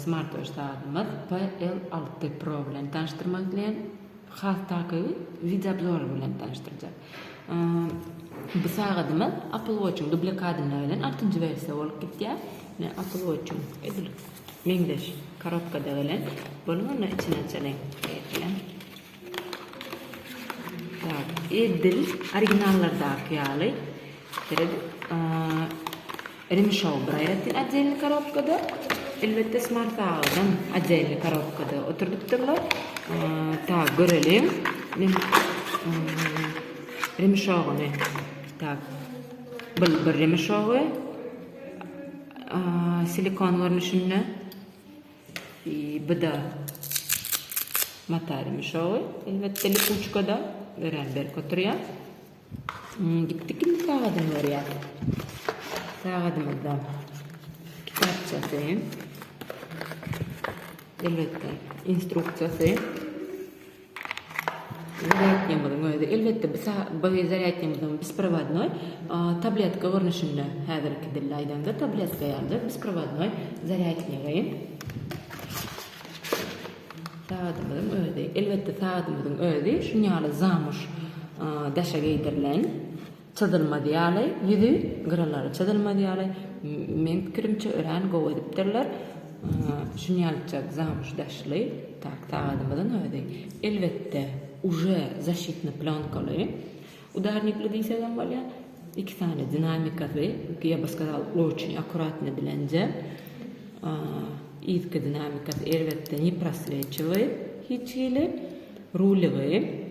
smartwatch saatimiz PL6 Pro bilen tanıştırmak bilen has takibi videoblor bilen tanıştırjak. Bu saatimiz Apple Watch'un duplikadyna bilen 6-njy versiýa bolup gitýär. Apple Watch'un edil meňdeş korobkada bilen bolmagyny içine açalım. Edil originallardaki ýaly. Rimşov Brayrat'ın acayli korobkada, elbette smart ağırdan acayli korobkada oturduklarlar. Ta görelim. Rimşov'unu ta bir rimşov'u silikon görünüşünde bu da mata rimşov'u elbette lipuçkada beraber götürüyor. Gittik mi sağadım oraya? Sağadımızda kitapçası, elbette instruksiyası, zaryadnyamızın öyle, elbette bu zaryadnyamızın besprovодной tabletka görünüşünde hazırki dille aydanda tabletka yazdı, besprovодной zaryadnyayı. Sağadımızın öyle, elbette sağadımızın öyle, şunyalı zamuş daşa geydirilen çadılma diýaly, ýüzü gıralary çadılma diýaly. Men pikirimçe ören gowy edipdirler. Şunýalçak zamuş daşly, tak taýdymydan öýdi. Elbette уже защитный пленкаly. Ударникли diýsegem bolýar. 2 tane dinamikasy, я бы сказал, очень аккуратно dilenje. Izki dinamikasy elbette не просвечивает, hiçili, rulevý.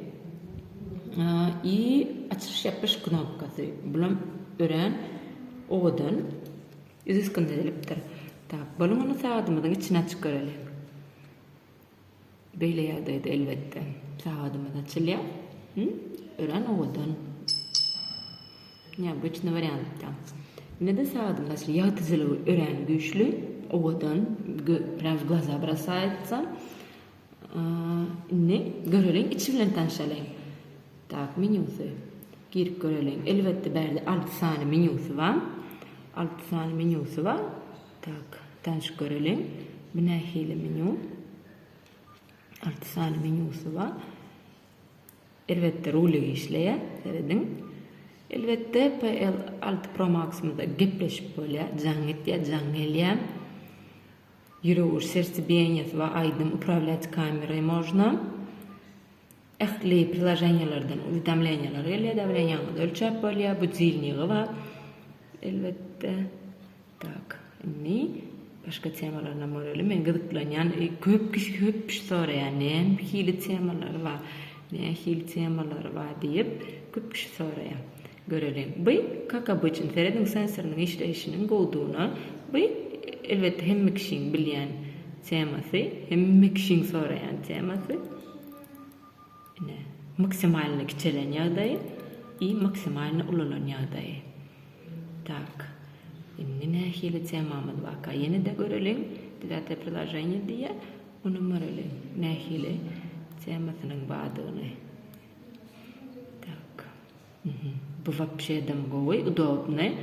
И açış yapış knopkası. Bulam ören odan iziskin edilipdir. Tak, bolum onu sağadımızın içine açık görelim. Böyle yerdeydi elbette. Sağadımız açılıyor. Ören odan. Ya bu içinde variantta. Ne de sağadımız açılıyor. Yağıtıcılığı ören güçlü. Odan biraz glaza brasayetsa. Ne? Görelim. İçi bilen tanışalım. Tak, menüsü. Girip görelim. Elbette berde 6 tane menüsü var. 6 tane menüsü var. Tak, tanış görelim. Bu nahili menü. 6 tane menüsü var. Elbette rolü işleye. Seyredin. Elbette PL6 Pro Max'ımızda gepleşip böyle cangelya. Yürüyor, sertibiyenyesi var. Aydın upravlять kamerayı можно. Ehli приложениялардан уведомлениялар келет, давлениеңди өлчөп болýar, будильниги бар. Elbette. Tak, ini başka temalarına moralim. Men gyzyklanýan köp kişi soraýar, näme hili temalar var, näme hili temalar var diýip köp kişi soraýar. Görelim. Bu, как обычно, seredin sensorynyň işleýişiniň boldugyna, bu elbette hemme kişiň bilýän temasy, hemme kişiň soraýan temasy. Максимально кичелен ýagdaý и максимально ulalan ýagdaý. Tak. Inni nähili temamyz baka. Ýene de görelim. Dilata приложение diýe onu görelim. Nähili temasynyň badygyny. Tak. Bu вообще dem gowy, udobny.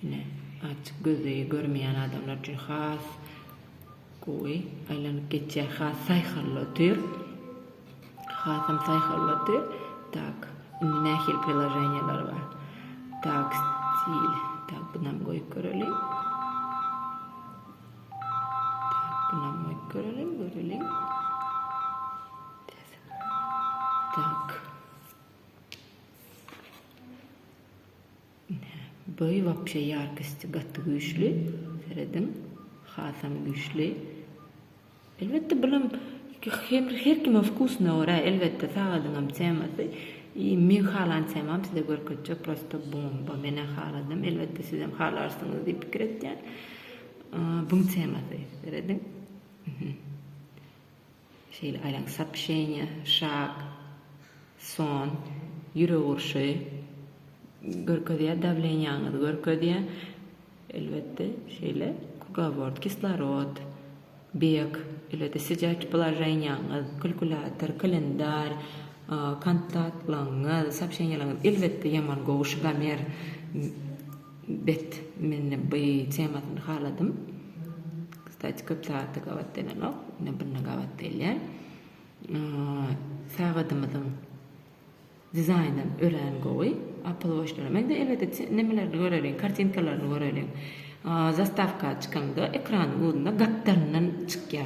Ne, açyk gözi görmeýän adamlar üçin has gowy, aýlanyp geçýär has saýhallatyr. Hasam sayhalatı. Tak. Nahil приложениялар var. Так, стиль. Так, bunam koyup görelim. Tak, bunam koyup görelim. Tak. Bu вообще яркости gatı güçlü. Seredim. Hasam güçlü. Elbette bunam her kime вкусно ora, elbette sağladığım teması. Men halan temam size görketçe prosto bomba. Mene haladım, elbette siz hem halarsınız diye fikir etken. Bun teması, veredin. Şeyle aylan сообщение, шаг, сон, yürüyüşü, görkediye, davlenyanız görkediye, elbette şeyle круговорот, кислород, бег, elbette sıcak положениянız, kalkulator, kalendar, kontaktlarınız, сообщенияларыңыз, elbette yaman goğuş gamer bet men bu temasını haladım. Kıstaç köp saatı gavat denen ok. Ne birine gavat deyler. Sağadımızın dizaynın ören goy. Apple Watch'ları. Men de elbette nemelerni görelim, kartinkalarını görelim. Zastavka çıkanda ekranın uğrunda gattarından çıkya.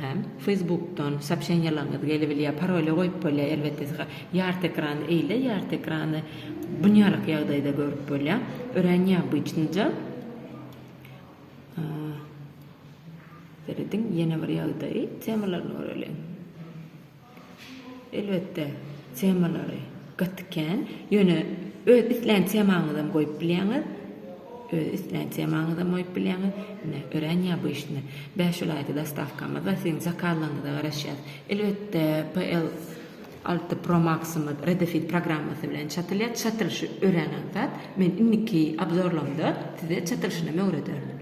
Hem Facebook'tan sapşenyalarını gelebiliyor, parola koyup böyle elbette yart ekranı eyle, yart ekranı bunyarak yağdayda görüp böyle öğrenci bu içince deredin yeni bir yağdayı temalarını öğrenelim. Elbette temaları gatken yönü islen temanıdan koyup bileğiniz islen temanıdan koyup bileğiniz öğrenci bu işini 5 ayda da stavkamız da sizin zakarlarını da öğreşeceğiz. Elbette PL6 Pro Max'ımız Redefit programması bilen çatılışı öğrenen zat men inniki abzorlamda size çatılışını öğretirim.